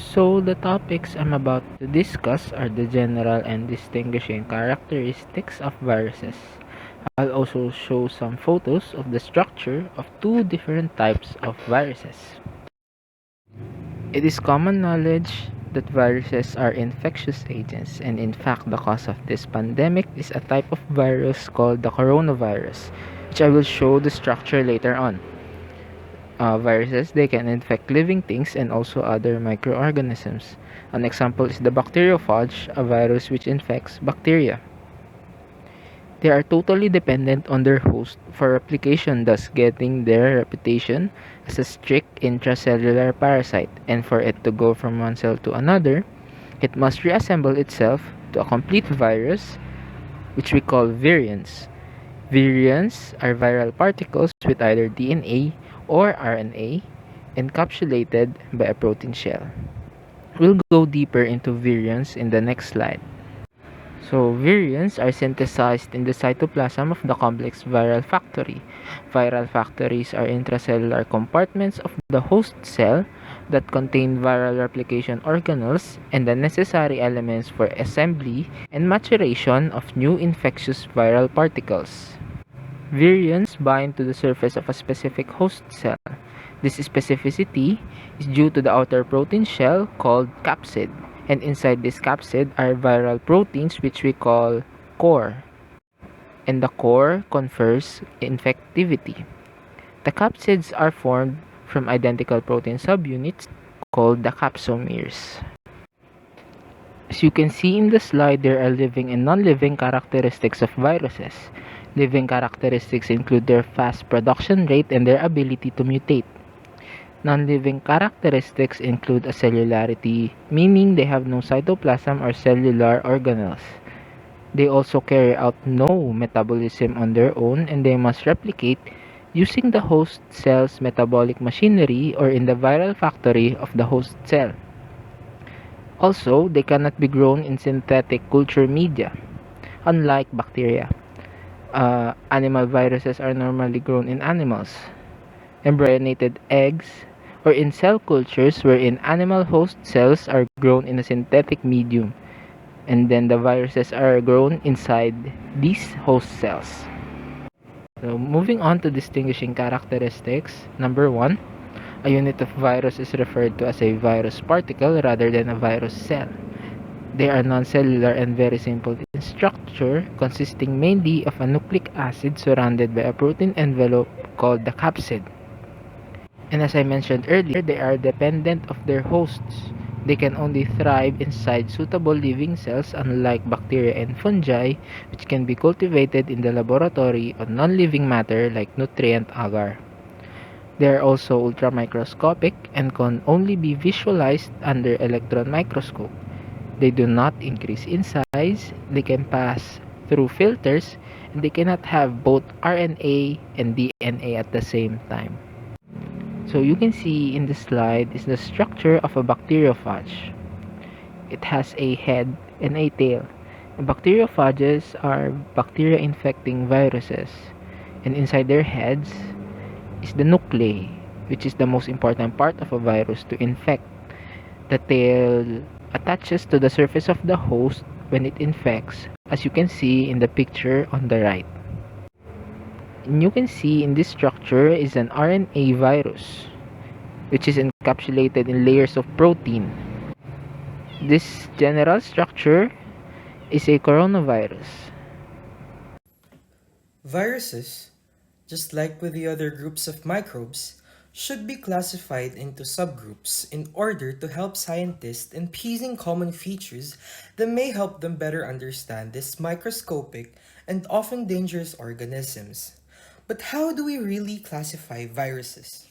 So, the topics I'm about to discuss are the general and distinguishing characteristics of viruses. I'll also show some photos of the structure of two different types of viruses. It is common knowledge that viruses are infectious agents, and in fact, the cause of this pandemic is a type of virus called the coronavirus, which I will show the structure later on. Viruses, they can infect living things and also other microorganisms. An example is the bacteriophage, a virus which infects bacteria. They are totally dependent on their host for replication, thus getting their reputation as a strict intracellular parasite. And for it to go from one cell to another, it must reassemble itself to a complete virus, which we call virions. Virions are viral particles with either DNA or RNA encapsulated by a protein shell. We'll go deeper into virions in the next slide. So, virions are synthesized in the cytoplasm of the complex viral factory. Viral factories are intracellular compartments of the host cell that contain viral replication organelles and the necessary elements for assembly and maturation of new infectious viral particles. Virions bind to the surface of a specific host cell. This specificity is due to the outer protein shell called capsid, and inside this capsid are viral proteins which we call core, and the core confers infectivity. The capsids are formed from identical protein subunits called the capsomeres. As you can see in the slide, there are living and non-living characteristics of viruses. Living characteristics include their fast production rate and their ability to mutate. Non-living characteristics include acellularity, meaning they have no cytoplasm or cellular organelles. They also carry out no metabolism on their own, and they must replicate using the host cell's metabolic machinery or in the viral factory of the host cell. Also, they cannot be grown in synthetic culture media, unlike bacteria. Animal viruses are normally grown in animals, embryonated eggs, or in cell cultures wherein animal host cells are grown in a synthetic medium, and then the viruses are grown inside these host cells. So, moving on to distinguishing characteristics, number one, a unit of virus is referred to as a virus particle rather than a virus cell. They are non-cellular and very simple in structure, consisting mainly of a nucleic acid surrounded by a protein envelope called the capsid. And as I mentioned earlier, they are dependent of their hosts. They can only thrive inside suitable living cells, unlike bacteria and fungi, which can be cultivated in the laboratory on non-living matter like nutrient agar. They are also ultramicroscopic and can only be visualized under electron microscope. They do not increase in size, they can pass through filters, and they cannot have both RNA and DNA at the same time. So you can see in the slide is the structure of a bacteriophage. It has a head and a tail. Bacteriophages are bacteria infecting viruses, and inside their heads is the nuclei, which is the most important part of a virus to infect. The tail attaches to the surface of the host when it infects, as you can see in the picture on the right. And you can see in this structure is an RNA virus, which is encapsulated in layers of protein. This general structure is a coronavirus. Viruses, just like with the other groups of microbes, should be classified into subgroups in order to help scientists in piecing common features that may help them better understand these microscopic and often dangerous organisms. But how do we really classify viruses?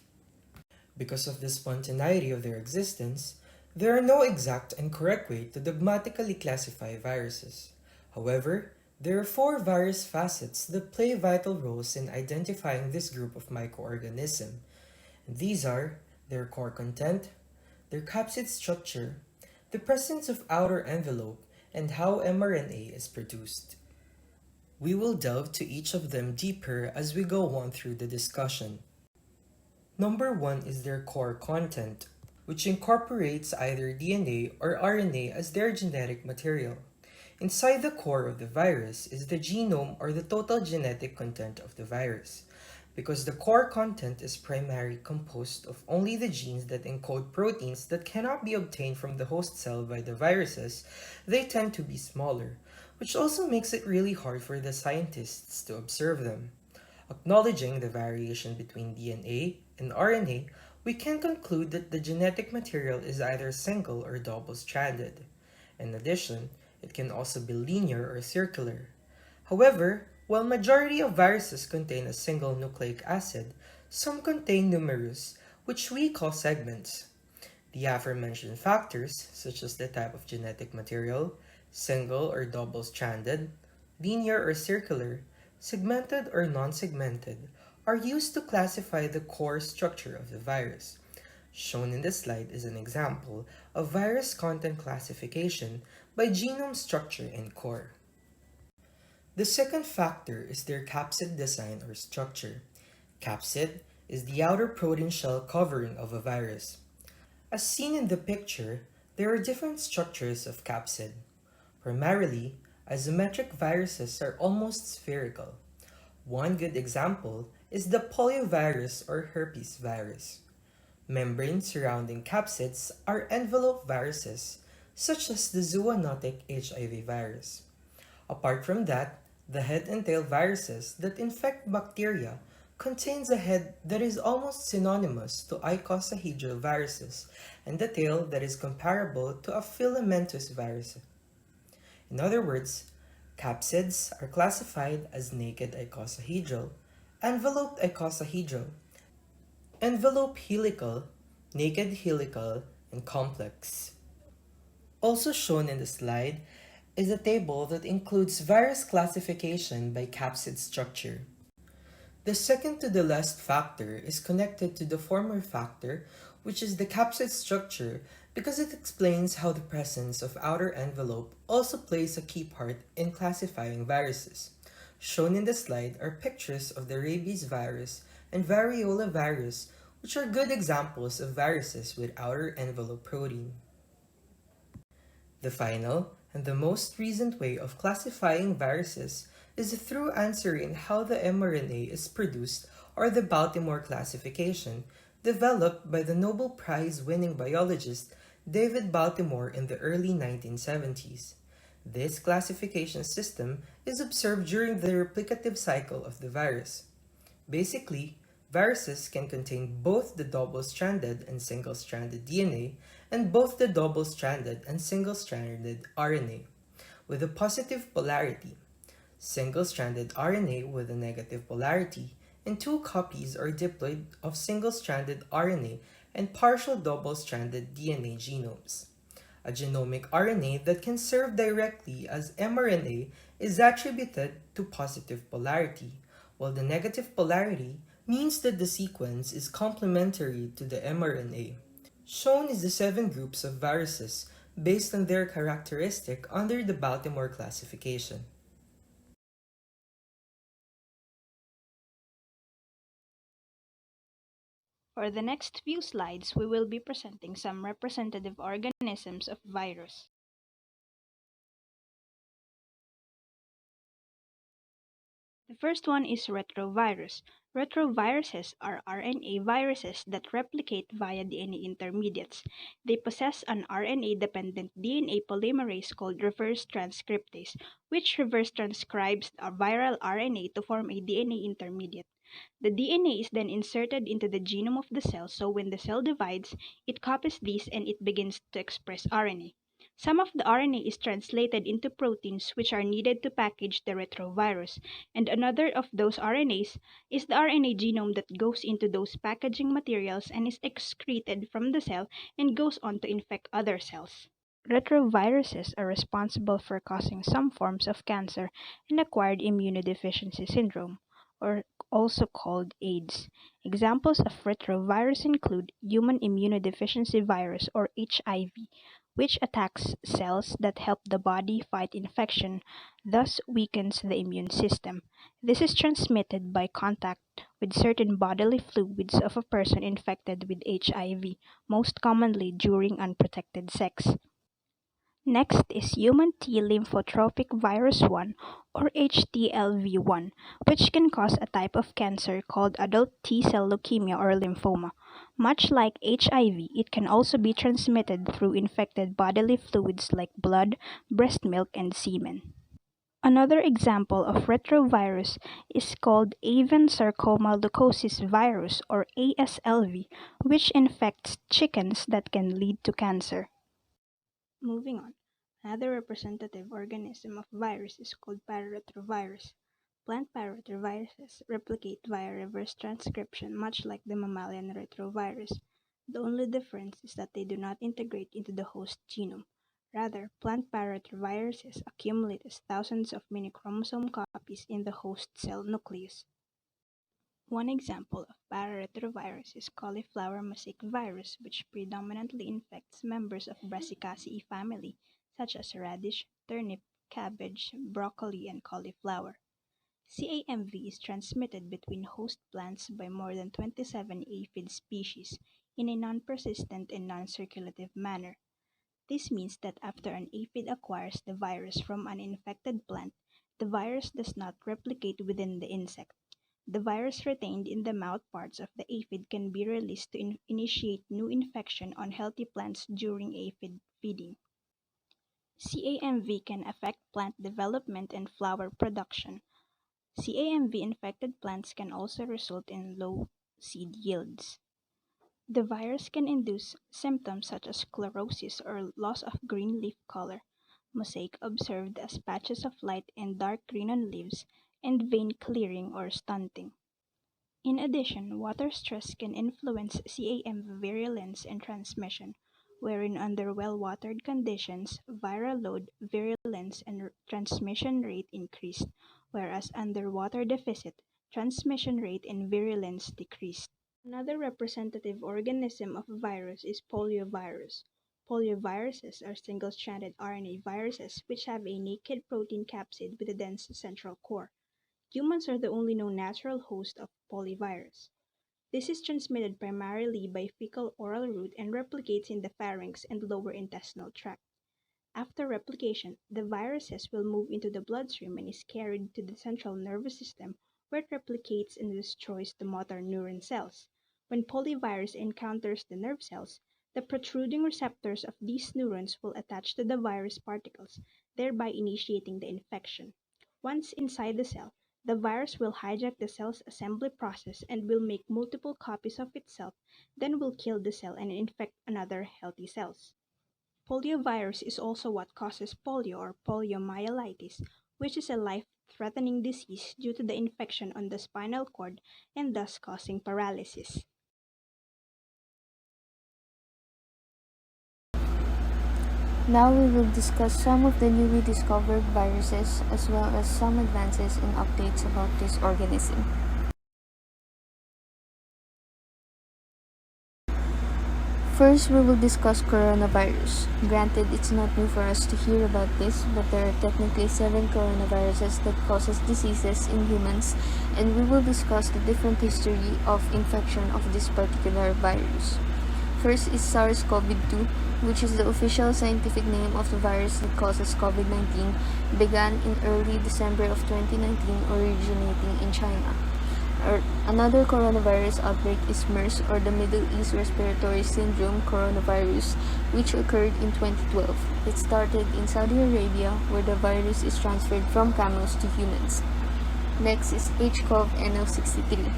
Because of the spontaneity of their existence, there are no exact and correct way to dogmatically classify viruses. However, there are four virus facets that play vital roles in identifying this group of microorganisms. These are their core content, their capsid structure, the presence of outer envelope, and how mRNA is produced. We will delve to each of them deeper as we go on through the discussion. Number one is their core content. which incorporates either DNA or RNA as their genetic material. Inside the core of the virus is the genome or the total genetic content of the virus. Because the core content is primarily composed of only the genes that encode proteins that cannot be obtained from the host cell by the viruses, they tend to be smaller, which also makes it really hard for the scientists to observe them. Acknowledging the variation between DNA and RNA, we can conclude that the genetic material is either single or double stranded. In addition, it can also be linear or circular. However, while majority of viruses contain a single nucleic acid, some contain numerous, which we call segments. The aforementioned factors, such as the type of genetic material, single or double stranded, linear or circular, segmented or non segmented, are used to classify the core structure of the virus. Shown in the slide is an example of virus content classification by genome structure and core. The second factor is their capsid design or structure. Capsid is the outer protein shell covering of a virus. As seen in the picture, there are different structures of capsid. Primarily, isometric viruses are almost spherical. One good example is the poliovirus or herpes virus. Membranes surrounding capsids are envelope viruses, such as the zoonotic HIV virus. Apart from that, the head and tail viruses that infect bacteria contains a head that is almost synonymous to icosahedral viruses and a tail that is comparable to a filamentous virus. In other words, capsids are classified as naked icosahedral, enveloped icosahedral, envelope helical, naked helical, and complex. Also shown in the slide is a table that includes virus classification by capsid structure. The second to the last factor is connected to the former factor, which is the capsid structure, because it explains how the presence of outer envelope also plays a key part in classifying viruses. Shown in the slide are pictures of the rabies virus and variola virus, which are good examples of viruses with outer envelope protein. The final and the most recent way of classifying viruses is through answering how the mRNA is produced, or the Baltimore classification, developed by the Nobel Prize winning biologist David Baltimore in the early 1970s. This classification system is observed during the replicative cycle of the virus. Basically, viruses can contain both the double-stranded and single-stranded DNA and both the double-stranded and single-stranded RNA with a positive polarity, single-stranded RNA with a negative polarity, and two copies or diploid of single-stranded RNA and partial double-stranded DNA genomes. A genomic RNA that can serve directly as mRNA is attributed to positive polarity, while the negative polarity means that the sequence is complementary to the mRNA. Shown is the 7 groups of viruses based on their characteristic under the Baltimore classification. For the next few slides, we will be presenting some representative organisms of virus. The first one is retrovirus. Retroviruses are RNA viruses that replicate via DNA intermediates. They possess an RNA-dependent DNA polymerase called reverse transcriptase, which reverse transcribes a viral RNA to form a DNA intermediate. The DNA is then inserted into the genome of the cell, so when the cell divides, it copies these and it begins to express RNA. Some of the RNA is translated into proteins which are needed to package the retrovirus, and another of those RNAs is the RNA genome that goes into those packaging materials and is excreted from the cell and goes on to infect other cells. Retroviruses are responsible for causing some forms of cancer and acquired immunodeficiency syndrome, or also called AIDS. Examples of retrovirus include human immunodeficiency virus, or HIV, which attacks cells that help the body fight infection, thus weakens the immune system. This is transmitted by contact with certain bodily fluids of a person infected with HIV, most commonly during unprotected sex. Next is human T lymphotropic virus 1 or HTLV1, which can cause a type of cancer called adult T cell leukemia or lymphoma. Much like HIV, it can also be transmitted through infected bodily fluids like blood, breast milk, and semen. Another example of retrovirus is called avian sarcoma leucosis virus or ASLV, which infects chickens that can lead to cancer. Moving on, another representative organism of virus is called pararetrovirus. Plant pararetroviruses replicate via reverse transcription much like the mammalian retrovirus. The only difference is that they do not integrate into the host genome. Rather, plant pararetroviruses accumulate as thousands of mini chromosome copies in the host cell nucleus. One example of pararetrovirus is cauliflower mosaic virus, which predominantly infects members of Brassicaceae family, such as radish, turnip, cabbage, broccoli, and cauliflower. CAMV is transmitted between host plants by more than 27 aphid species in a non-persistent and non-circulative manner. This means that after an aphid acquires the virus from an infected plant, the virus does not replicate within the insect. The virus retained in the mouth parts of the aphid can be released to initiate new infection on healthy plants during aphid feeding. CAMV can affect plant development and flower production. CAMV infected plants can also result in low seed yields. The virus can induce symptoms such as sclerosis or loss of green leaf color, mosaic observed as patches of light and dark green on leaves, and vein clearing or stunting. In addition, water stress can influence CAM virulence and transmission, wherein under well-watered conditions, viral load, virulence, and transmission rate increased, whereas under water deficit, transmission rate and virulence decreased. Another representative organism of a virus is poliovirus. Polioviruses are single-stranded RNA viruses which have a naked protein capsid with a dense central core. Humans are the only known natural host of poliovirus. This is transmitted primarily by fecal-oral route and replicates in the pharynx and lower intestinal tract. After replication, the viruses will move into the bloodstream and is carried to the central nervous system where it replicates and destroys the motor neuron cells. When poliovirus encounters the nerve cells, the protruding receptors of these neurons will attach to the virus particles, thereby initiating the infection. Once inside the cell, the virus will hijack the cell's assembly process and will make multiple copies of itself, then will kill the cell and infect another healthy cells. Poliovirus is also what causes polio or poliomyelitis, which is a life-threatening disease due to the infection on the spinal cord and thus causing paralysis. Now we will discuss some of the newly discovered viruses as well as some advances and updates about this organism. First, we will discuss coronavirus. Granted, it's not new for us to hear about this, but there are technically 7 coronaviruses that causes diseases in humans, and we will discuss the different history of infection of this particular virus. First is SARS-CoV-2, which is the official scientific name of the virus that causes COVID-19, began in early December of 2019, originating in China. Another coronavirus outbreak is MERS, or the Middle East Respiratory Syndrome coronavirus, which occurred in 2012. It started in Saudi Arabia, where the virus is transferred from camels to humans. Next is HCoV-NO63,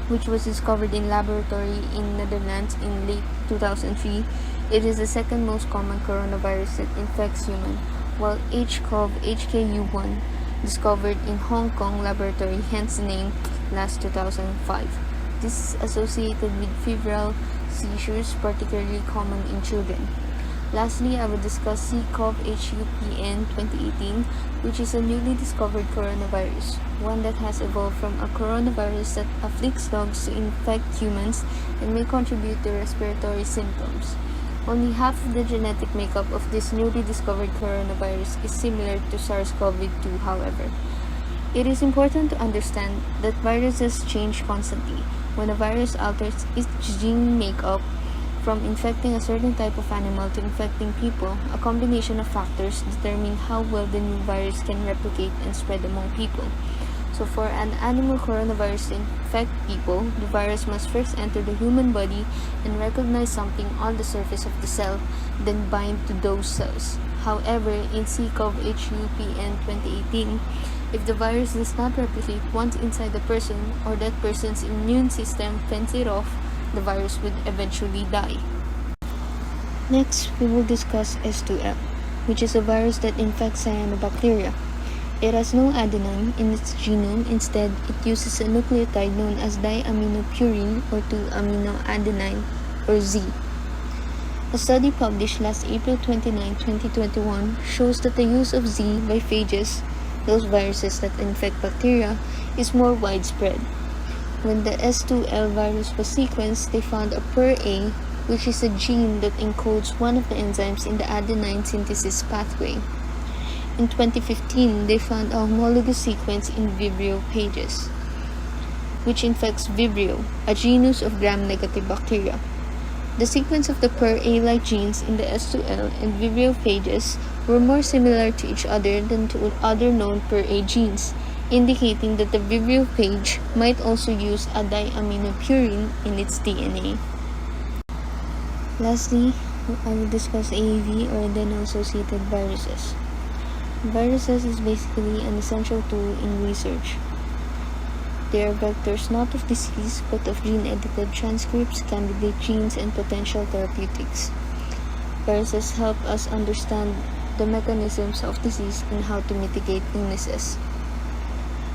which was discovered in laboratory in Netherlands in late 2003. It is the second most common coronavirus that infects humans, while HCoV-HKU1, discovered in Hong Kong laboratory, hence the name, last 2005. This is associated with febrile seizures, particularly common in children. Lastly, I will discuss C-CoV-HUPN 2018, which is a newly discovered coronavirus, one that has evolved from a coronavirus that afflicts dogs to infect humans and may contribute to respiratory symptoms. Only half of the genetic makeup of this newly discovered coronavirus is similar to SARS-CoV-2, however. It is important to understand that viruses change constantly. When a virus alters its gene makeup from infecting a certain type of animal to infecting people, a combination of factors determine how well the new virus can replicate and spread among people. So for an animal coronavirus to infect people, the virus must first enter the human body and recognize something on the surface of the cell, then bind to those cells. However, in CoV-HUPN 2018, if the virus does not replicate once inside the person or that person's immune system fends it off, the virus would eventually die. Next, we will discuss S2L, which is a virus that infects cyanobacteria. It has no adenine in its genome. Instead, it uses a nucleotide known as diaminopurine or 2-aminoadenine or Z. A study published last April 29, 2021 shows that the use of Z by phages, those viruses that infect bacteria, is more widespread. When the S2L virus was sequenced, they found a PER-A, which is a gene that encodes one of the enzymes in the adenine synthesis pathway. In 2015, they found a homologous sequence in Vibrio phages, which infects Vibrio, a genus of gram-negative bacteria. The sequence of the PER-A-like genes in the S2L and Vibrio phages were more similar to each other than to other known PER-A genes, indicating that the Vibrio phage might also use a diaminopurine in its DNA. Lastly, I will discuss AAV or adeno-associated viruses. Viruses is basically an essential tool in research. They are vectors not of disease but of gene-edited transcripts, candidate genes, and potential therapeutics. Viruses help us understand the mechanisms of disease and how to mitigate illnesses.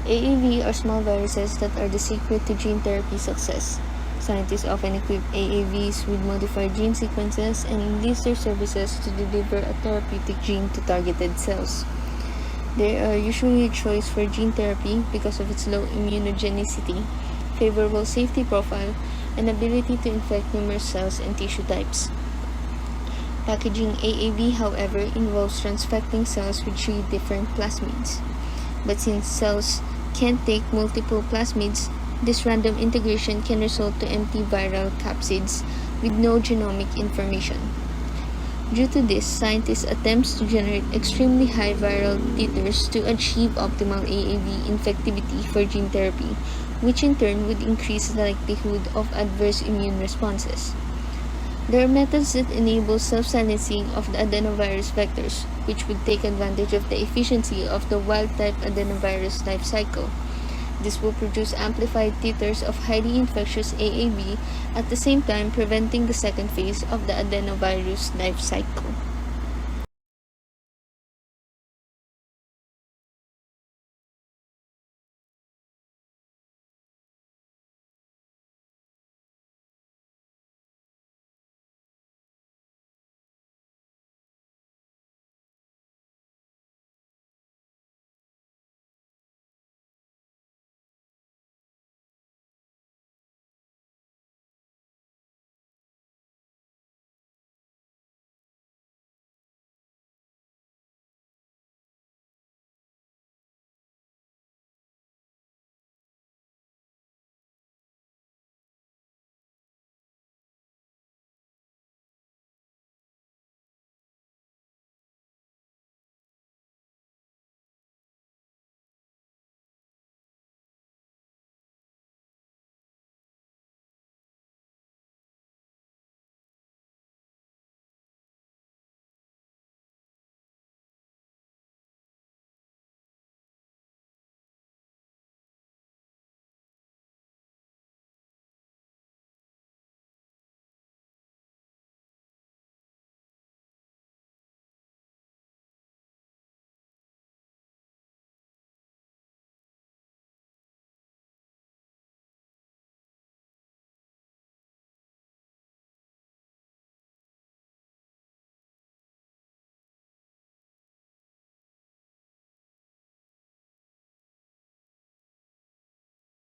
AAV are small viruses that are the secret to gene therapy success. Scientists often equip AAVs with modified gene sequences and enlist their services to deliver a therapeutic gene to targeted cells. They are usually a choice for gene therapy because of its low immunogenicity, favorable safety profile, and ability to infect numerous cells and tissue types. Packaging AAV, however, involves transfecting cells with 3 different plasmids. But since cells can't take multiple plasmids, this random integration can result to empty viral capsids with no genomic information. Due to this, scientists attempt to generate extremely high viral titers to achieve optimal AAV infectivity for gene therapy, which in turn would increase the likelihood of adverse immune responses. There are methods that enable self-silencing of the adenovirus vectors, which would take advantage of the efficiency of the wild-type adenovirus life cycle. This will produce amplified titers of highly infectious AAV, at the same time preventing the second phase of the adenovirus life cycle.